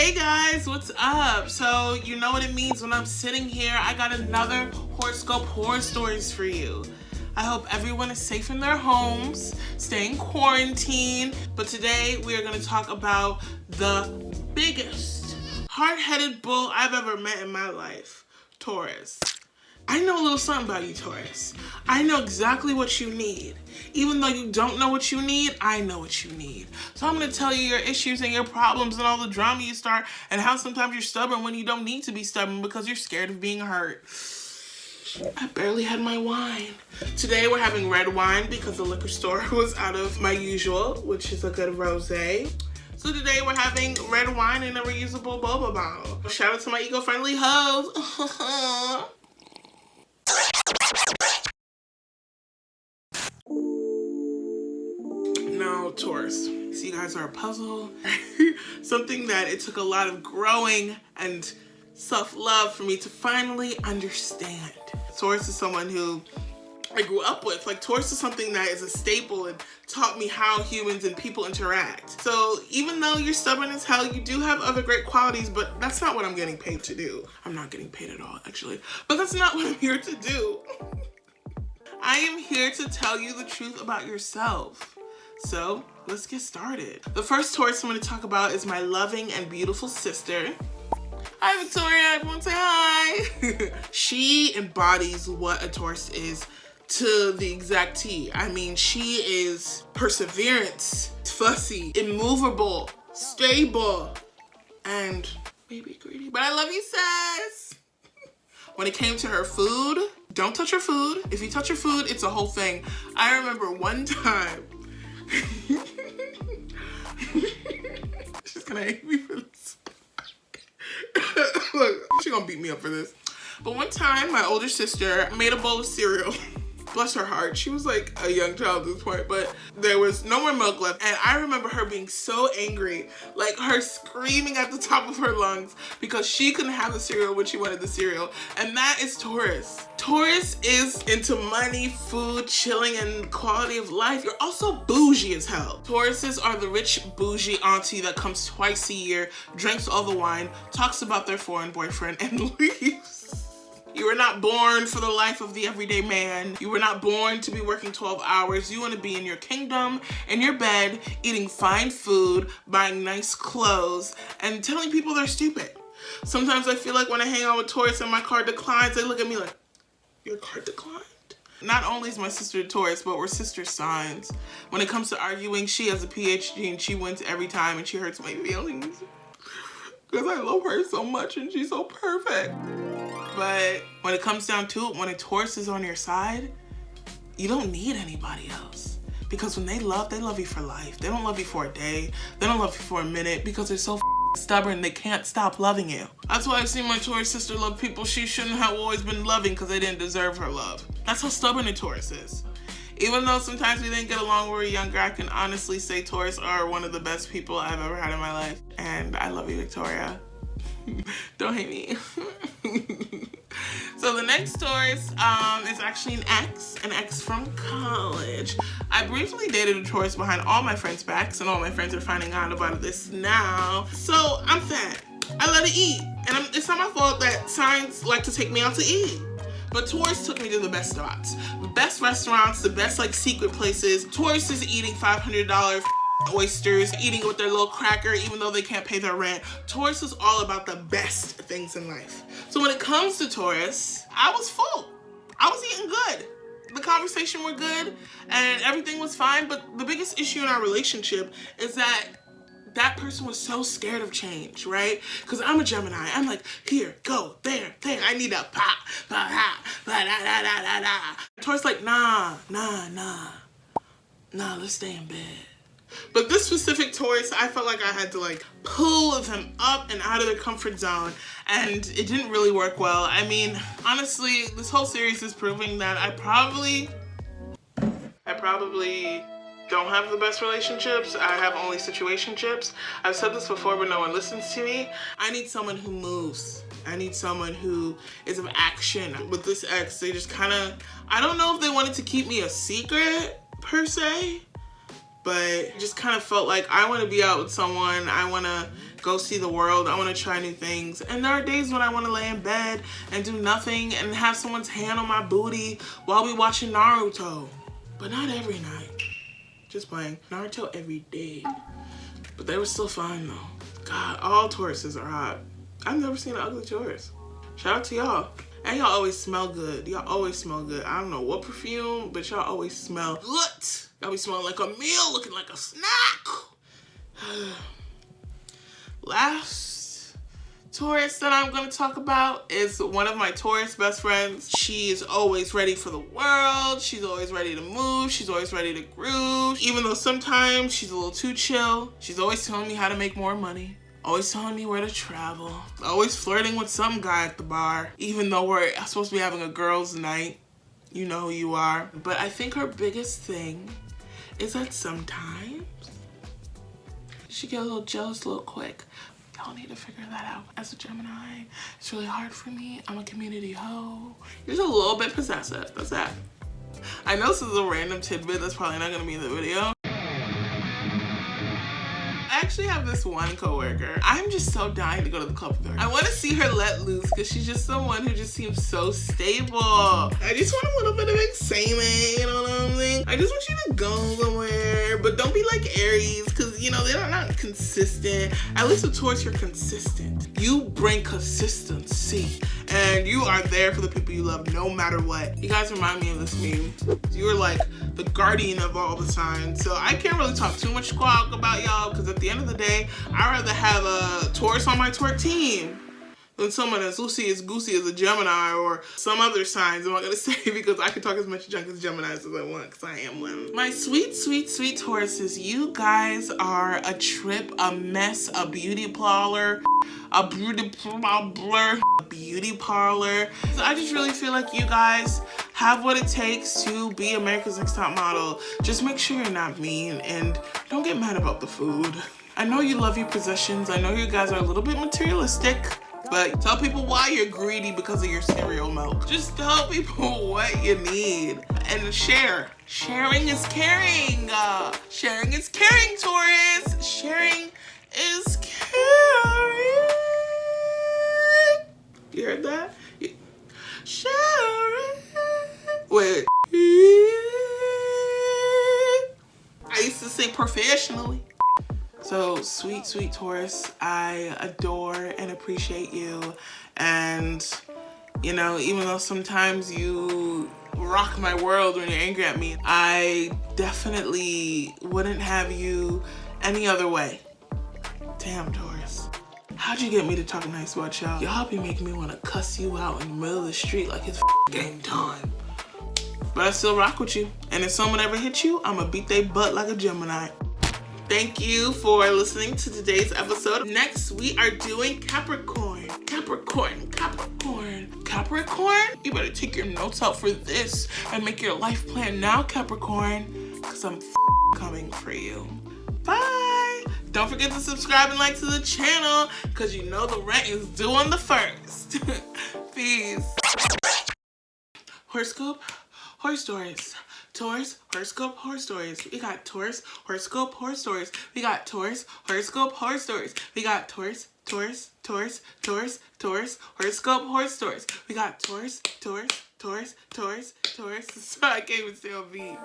Hey guys, what's up? So you know what it means when I'm sitting here. I got another Horoscope Horror Stories for you. I hope everyone is safe in their homes, staying quarantined. But today we are going to talk about the biggest hard-headed bull I've ever met in my life, Taurus. I know a little something about you, Taurus. I know exactly what you need. Even though you don't know what you need, I know what you need. So I'm going to tell you your issues and your problems and all the drama you start and how sometimes you're stubborn when you don't need to be stubborn because you're scared of being hurt. I barely had my wine. Today we're having red wine because the liquor store was out of my usual, which is a good rosé. So today we're having red wine in a reusable boba bottle. Shout out to my eco-friendly hoes. Now, Taurus, so you guys are a puzzle. Something that it took a lot of growing and self-love for me to finally understand. Taurus is someone who I grew up with. Like, Taurus is something that is a staple and taught me how humans and people interact. So even though you're stubborn as hell, you do have other great qualities, but that's not what I'm getting paid to do. I'm not getting paid at all, actually. But that's not what I'm here to do. I am here to tell you the truth about yourself. So let's get started. The first Taurus I'm going to talk about is my loving and beautiful sister. Hi, Victoria. Everyone say hi. She embodies what a Taurus is to the exact T. I mean, she is perseverance, fussy, immovable, stable, and maybe greedy. But I love you, sis. When it came to her food, don't touch her food. If you touch her food, it's a whole thing. I remember one time, she's gonna hate me for this. Look, she's gonna beat me up for this. But one time, my older sister made a bowl of cereal. Bless her heart. She was like a young child at this point, but there was no more milk left. And I remember her being so angry, like her screaming at the top of her lungs because she couldn't have the cereal when she wanted the cereal. And that is Taurus. Taurus is into money, food, chilling, and quality of life. You're also bougie as hell. Tauruses are the rich, bougie auntie that comes twice a year, drinks all the wine, talks about their foreign boyfriend, and leaves. You were not born for the life of the everyday man. You were not born to be working 12 hours. You want to be in your kingdom, in your bed, eating fine food, buying nice clothes, and telling people they're stupid. Sometimes I feel like when I hang out with Taurus and my card declines, they look at me like, your card declined? Not only is my sister Taurus, but we're sister signs. When it comes to arguing, she has a PhD and she wins every time and she hurts my feelings. Because I love her so much and she's so perfect. But when it comes down to it, when a Taurus is on your side, you don't need anybody else. Because when they love you for life. They don't love you for a day. They don't love you for a minute because they're so stubborn they can't stop loving you. That's why I've seen my Taurus sister love people she shouldn't have always been loving because they didn't deserve her love. That's how stubborn a Taurus is. Even though sometimes we didn't get along when we were younger, I can honestly say Taurus are one of the best people I've ever had in my life. And I love you, Victoria. Don't hate me. So the next Taurus is actually an ex from college. I briefly dated a Taurus behind all my friends' backs, and all my friends are finding out about this now. So I'm fat. I let it eat. And it's not my fault that signs like to take me out to eat. But Taurus took me to the best spots. The best restaurants, the best like secret places. Taurus is eating $500 oysters, eating with their little cracker even though they can't pay their rent. Taurus is all about the best things in life. So when it comes to Taurus, I was full. I was eating good. The conversation were good and everything was fine, but the biggest issue in our relationship is that that person was so scared of change, right? Because I'm a Gemini. I'm like, here, go, there. I need a pop, Taurus like, nah, let's stay in bed. But this specific Taurus, I felt like I had to like pull them up and out of their comfort zone, and it didn't really work well. I mean, honestly, this whole series is proving that I probably don't have the best relationships. I have only situationships. I've said this before, but no one listens to me. I need someone who moves. I need someone who is of action. With this ex, they just kind of, I don't know if they wanted to keep me a secret per se, but it just kind of felt like I want to be out with someone. I want to go see the world. I want to try new things. And there are days when I want to lay in bed and do nothing and have someone's hand on my booty while we watching Naruto. But not every night. Just playing Naruto every day. But they were still fine though. God, all Tauruses are hot. I've never seen an ugly Taurus. Shout out to y'all. And y'all always smell good. Y'all always smell good. I don't know what perfume, but y'all always smell good. Y'all be smelling like a meal, looking like a snack. Last Taurus that I'm going to talk about is one of my Taurus best friends. She is always ready for the world. She's always ready to move. She's always ready to groove. Even though sometimes she's a little too chill. She's always telling me how to make more money. Always telling me where to travel. Always flirting with some guy at the bar. Even though we're supposed to be having a girls' night. You know who you are. But I think her biggest thing is that sometimes she get a little jealous a little quick. Y'all need to figure that out. As a Gemini, it's really hard for me. I'm a community hoe. You're just a little bit possessive. That's that. I know this is a random tidbit that's probably not gonna be in the video. I actually have this one coworker. I'm just so dying to go to the club with her. I want to see her let loose because she's just someone who just seems so stable. I just want a little bit of excitement, you know what I'm saying? I just want you to go somewhere, but don't be like Aries because, you know, they're not consistent. At least with Taurus, you're consistent. You bring consistency and you are there for the people you love no matter what. You guys remind me of this meme. You are like the guardian of all the signs. So I can't really talk too much squawk about y'all because at the end of the day, I'd rather have a Taurus on my twerk team than someone as loosey as goosey as a Gemini or some other signs I'm not gonna say because I can talk as much junk as Geminis as I want because I am one. My sweet, sweet, sweet Tauruses, you guys are a trip, a mess, a beauty parlor, a beauty parlor, a beauty parlor. So I just really feel like you guys have what it takes to be America's Next Top Model. Just make sure you're not mean and don't get mad about the food. I know you love your possessions. I know you guys are a little bit materialistic, but tell people why you're greedy because of your cereal milk. Just tell people what you need and share. Sharing is caring. Sharing is caring, Taurus. Sharing is caring. You heard that? Sharing. Wait. I used to sing professionally. So sweet, sweet Taurus, I adore and appreciate you. And, you know, even though sometimes you rock my world when you're angry at me, I definitely wouldn't have you any other way. Damn, Taurus. How'd you get me to talk nice about y'all? Y'all be making me want to cuss you out in the middle of the street like it's game time. But I still rock with you. And if someone ever hits you, I'ma beat their butt like a Gemini. Thank you for listening to today's episode. Next, we are doing Capricorn. Capricorn, Capricorn, Capricorn. You better take your notes out for this and make your life plan now, Capricorn, because I'm coming for you. Bye. Don't forget to subscribe and like to the channel because you know the rent is due on the 1st. Peace. Horoscope, horror stories. Taurus, horoscope, horror stories. We got Taurus, horoscope, horror stories. We got Taurus, horoscope, horror stories. We got Taurus, Taurus, Taurus, Taurus, Taurus, horoscope, horror stories. We got Taurus, Taurus, Taurus, Taurus, Taurus. So I can't even say a beat.